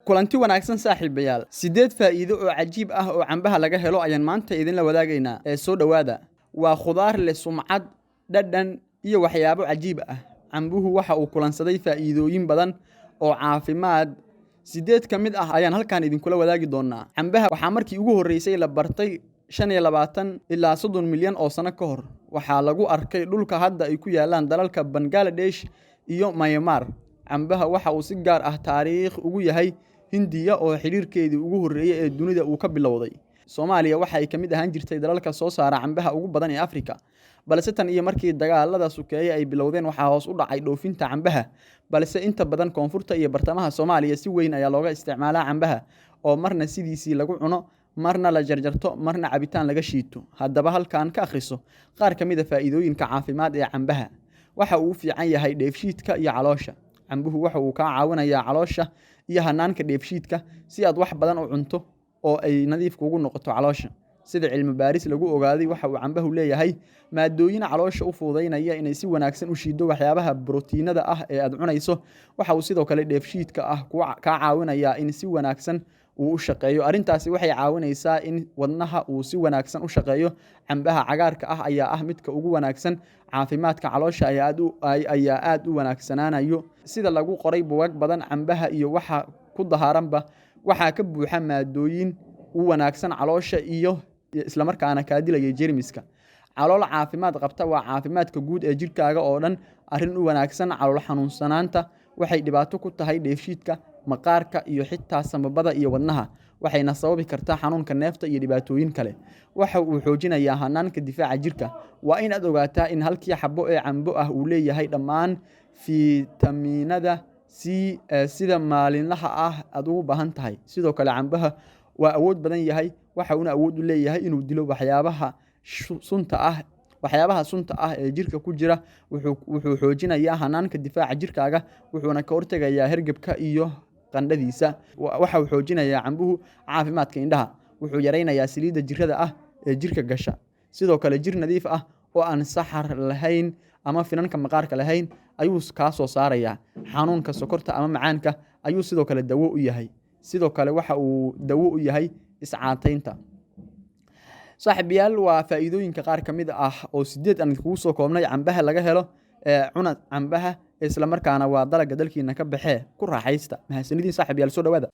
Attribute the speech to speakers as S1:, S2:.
S1: kulanti wanaagsan saaxiibayaal 8 faa'iido oo cajiib ah oo cambaha laga helo ayaan maanta idin la wadaagaynaa ee soo dhawaada waa khudaar leh sumcad dhadhan iyo waxyaabo cajiib ah cambuhu waxa uu kulansaday faa'iidooyin badan oo caafimaad 8 ka mid ah ayaan halkaan idinkula wadaagi doonaa cambaha waxaa markii ugu horeysay la bartay 25 ilaa 30 milyan oo sano ka hor waxaa lagu arkay dhulka hadda ay ku yaalaan dalalka Bangladesh iyo Myanmar cambaha waxa uu si gaar ah taariikh ugu yahay Hindiya oo xiriirkeedii ugu horeeyay ee dunida uu ka bilowday Soomaaliya waxa ay kamid ahaan jirtay dalalka soo saara cambaha ugu badan ee Afrika balse tan iyo markii dagaalada sukeeyay ay bilowdeen waxa hoos u dhacay dhoofinta cambaha balse inta badan koonfurta iyo bartamaha Soomaaliya si weyn ayaa looga isticmaalaa cambaha oo marna sidiisii lagu cuno marna la jarjarto marna cabitaan laga shiito haddaba halkaan ka akhriso qaar kamid ah faa'iidooyinka caafimaad ee cambaha waxa uu fiican yahay dheefshiidka iyo caloosha cambuhu waxa uu ka caawinayaa caloosha iyo hanaanka dheefshiidka si aad wax badan u cunto oo ay nadiif kugu noqoto caloosha sida cilmi baaris lagu ogaaday waxa uu cambuhu leeyahay maadooyin caloosha u fududeynaya inay si wanaagsan u shiido waxyaabaha borotiinada ah ee aad cunayso waxa uu sidoo kale dheefshiidka ah ka caawinayaa in si wanaagsan uu u shaqeeyo arintaasi waxay caawinaysaa in wadnaha uu si wanaagsan u shaqeeyo cambaha cagaarka ah ayaa ah midka ugu wanaagsan caafimaadka caloosha ayaa aad u wanaagsanaanayo sida lagu qoray buugaag badan cambaha iyo waxa ku dahaaranba waxa ka buuxa maadooyin u wanaagsan caloosha iyo isla markaana ka dilaya jeermiska calool caafimaad qabta waa caafimaadka guud ee jirkaaga oo dhan arin u wanaagsan calool xanuunsanaanta waxay dhibaato ku tahay dheefshiidka maqaarka iyo xitaa samabada iyo wadnaha waxayna sababi kartaa xanuunka neefta iyo dhibaatooyin kale waxa uu xoojinayaa hanaanka difaaca jirka waa in aad ogaataa in halkii xabo ee cambo ah uu leeyahay dhammaan fiitamiinada sida maalinlaha ah aad ugu baahan tahay sidoo kale cambaha waa awood badan yahay waxa uu awood u leeyahay inuu dilo waxyaabaha sunta ah ee jirka ku jira wuxuu xoojinayaa hanaanka difaaca jirkaaga wuxuuna ka hortagayaa hergebka iyo qandhadiisa waxa uu xoojinayaa cambuhu caafimaadka indhaha wuxuu yareynayaa saliidda jirrada ah ee jirka gasha sidoo kale jir nadiif ah oo aan saxar lahayn ama finanka maqaarka lahayn ayuu ka soo saarayaa xanuunka sokorta ama macaanka ayuu sidoo kale dawo u yahay sidoo kale waxa uu dawo u yahay iscaataynta saaxiibayaal waa faa'iidooyinka qaar kamid ah oo 8 aan kugu soo koobnay cambaha laga helo cuna cambaha isla markaana waa dalaga dalkiina ka baxee ku raaxaysta mahadsanidin saaxiibayaal soo dhawaada